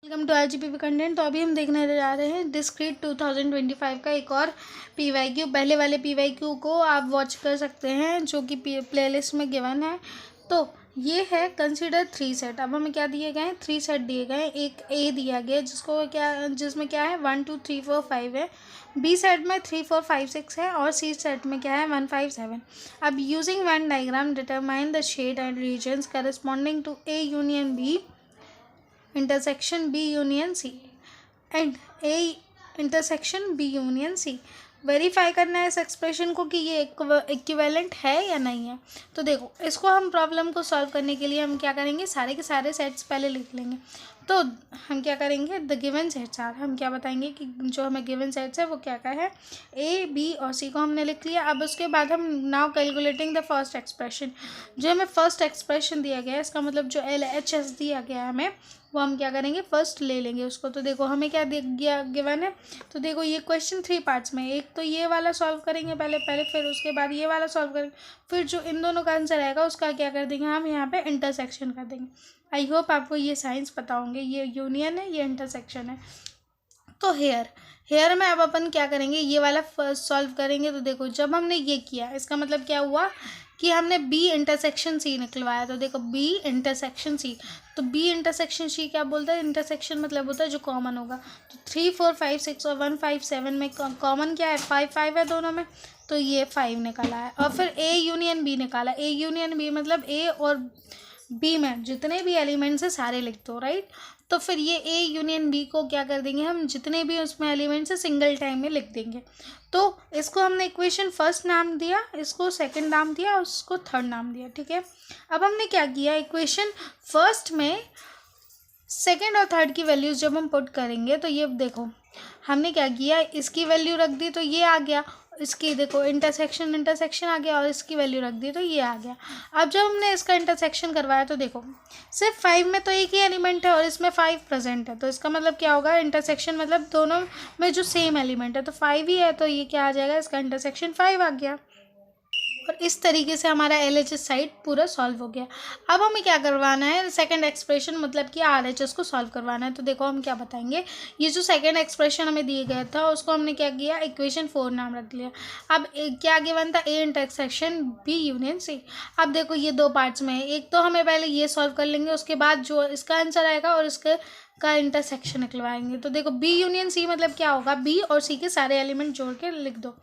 Welcome to RGPV content. तो अभी हम देखने जा रहे हैं डिस्क्रीट 2025 का एक और पीवाईक्यू। पहले वाले पीवाईक्यू को आप वॉच कर सकते हैं जो कि प्लेलिस्ट में गिवन है। तो ये है कंसीडर 3 सेट। अब हमें क्या दिए गए हैं, 3 सेट दिए गए हैं। एक ए दिया गया जिसमें क्या है 1 2 3 4 5 है। बी सेट में 3 4 5 6 है और सी सेट में क्या है 1 5 7। अब using Venn diagram determine the shade and regions corresponding to A union B intersection B union C and A intersection B union C। Verify करना है इस एक्सप्रेशन को कि ये इक्विवेलेंट है या नहीं है। तो देखो, इसको हम प्रॉब्लम को सॉल्व करने के लिए हम क्या करेंगे, सारे के सारे सेट्स पहले लिख लेंगे। तो हम क्या करेंगे, द गिवन सेट्स आर, हम क्या बताएंगे कि जो हमें गिवन सेट्स है वो क्या क्या है, ए बी और सी को हमने लिख लिया। अब उसके बाद हम now calculating the first expression. जो हमें फर्स्ट एक्सप्रेशन दिया गया है, इसका मतलब जो LHS दिया गया है हमें, वो हम क्या करेंगे, फर्स्ट ले लेंगे उसको। तो देखो हमें क्या दिया गिवन है। तो देखो ये क्वेश्चन 3 पार्ट्स में, एक तो ये वाला सॉल्व करेंगे पहले, फिर उसके बाद ये वाला सॉल्व करेंगे, फिर जो इन दोनों का आंसर आएगा उसका क्या कर देंगे, हम यहाँ पे इंटरसेक्शन कर देंगे। आई होप आपको ये साइंस पता होंगे, ये यूनियन है, ये इंटरसेक्शन है। तो हेयर में अब अपन क्या करेंगे, ये वाला फर्स्ट सॉल्व करेंगे। तो देखो जब हमने ये किया, इसका मतलब क्या हुआ कि हमने बी इंटरसेक्शन सी निकलवाया। तो देखो बी इंटरसेक्शन सी, तो बी इंटरसेक्शन सी क्या बोलता है, इंटरसेक्शन मतलब होता है जो कॉमन होगा। तो 3 4 5 6 और 1 5 7 में कॉमन क्या है, 5 5 है दोनों में, तो ये 5 निकाला है। और फिर ए यूनियन बी निकाला। ए यूनियन बी मतलब ए और बी में जितने भी एलिमेंट्स है सारे लिख दो, राइट। तो फिर ये ए यूनियन बी को क्या कर देंगे, हम जितने भी उसमें एलिमेंट्स है सिंगल टाइम में लिख देंगे। तो इसको हमने इक्वेशन फर्स्ट नाम दिया, इसको सेकंड नाम दिया और उसको थर्ड नाम दिया, ठीक है। अब हमने क्या किया, इक्वेशन फर्स्ट में सेकंड और थर्ड की वैल्यूज़ जब हम पुट करेंगे, तो ये देखो हमने क्या किया, इसकी वैल्यू रख दी तो ये आ गया, इसकी देखो इंटरसेक्शन आ गया, और इसकी वैल्यू रख दी तो ये आ गया। अब जब हमने इसका इंटरसेक्शन करवाया तो देखो सिर्फ 5 में तो एक ही एलिमेंट है और इसमें 5 प्रेजेंट है। तो इसका मतलब क्या होगा, इंटरसेक्शन मतलब दोनों में जो सेम एलिमेंट है तो 5 ही है, तो ये क्या आ जाएगा, इसका इंटरसेक्शन 5 आ गया। और इस तरीके से हमारा LHS साइड पूरा सॉल्व हो गया। अब हमें क्या करवाना है, सेकंड एक्सप्रेशन मतलब कि RHS को सॉल्व करवाना है। तो देखो हम क्या बताएंगे, ये जो सेकंड एक्सप्रेशन हमें दिए गया था उसको हमने क्या किया, इक्वेशन 4 नाम रख लिया। अब क्या गिवन था, A intersection B union C. अब देखो ये 2 पार्ट्स में है, एक तो हमें पहले ये सॉल्व कर लेंगे, उसके बाद जो इसका आंसर आएगा और इसके का इंटरसेक्शन निकलवाएंगे। तो देखो बी यूनियन सी मतलब क्या होगा, बी और सी के सारे एलिमेंट जोड़ के लिख दो।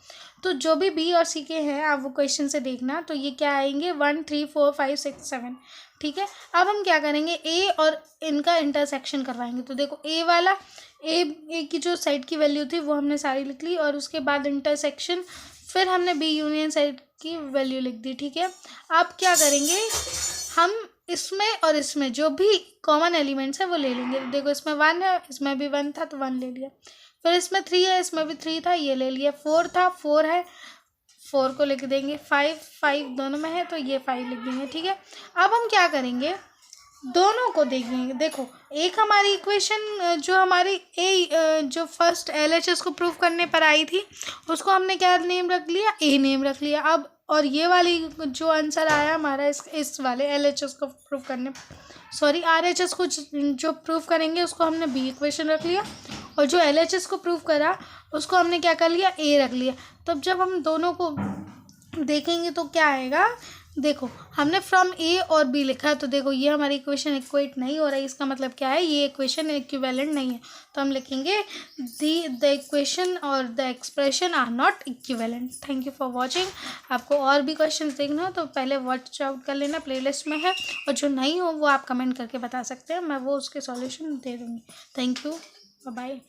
तो जो भी बी और सी के हैं आप वो क्वेश्चन से देखना, तो ये क्या आएंगे 1 3 4 5 6 7, ठीक है। अब हम क्या करेंगे, ए और इनका इंटरसेक्शन करवाएंगे। तो देखो ए की जो साइड की वैल्यू थी वो हमने सारी लिख ली, और उसके बाद इंटरसेक्शन, फिर हमने बी यूनियन साइड की वैल्यू लिख दी, ठीक है। अब क्या करेंगे, हम इसमें और इसमें जो भी कॉमन एलिमेंट्स है वो ले लेंगे। तो देखो इसमें 1 है, इसमें भी 1 था तो 1 ले लिया, फिर इसमें 3 है, इसमें भी 3 था, ये ले लिया। 4 था, 4 है, 4 को लिख देंगे। 5 5 दोनों में है तो ये 5 लिख देंगे, ठीक है। अब हम क्या करेंगे, दोनों को देखेंगे। देखो एक हमारी इक्वेशन जो हमारी जो फर्स्ट LHS को प्रूव करने पर आई थी उसको हमने क्या नेम रख लिया, ए नेम रख लिया। अब और ये वाली जो आंसर आया हमारा इस वाले LHS को प्रूव करने, सॉरी RHS को जो प्रूव करेंगे उसको हमने बी इक्वेशन रख लिया, और जो LHS को प्रूव करा उसको हमने क्या कर लिया, ए रख लिया। तब जब हम दोनों को देखेंगे तो क्या आएगा, देखो हमने फ्रॉम ए और बी लिखा है, तो देखो ये हमारी इक्वेशन इक्वेट नहीं हो रही, इसका मतलब क्या है, ये इक्वेशन इक्विवेलेंट नहीं है। तो हम लिखेंगे द इक्वेशन और the expression are not equivalent. Thank you for watching. आपको और भी क्वेश्चन देखना हो तो पहले वॉच आउट कर लेना, प्लेलिस्ट में है, और जो नहीं हो वो आप कमेंट करके बता सकते हैं, मैं वो उसके सॉल्यूशन दे दूँगी। Thank you, bye.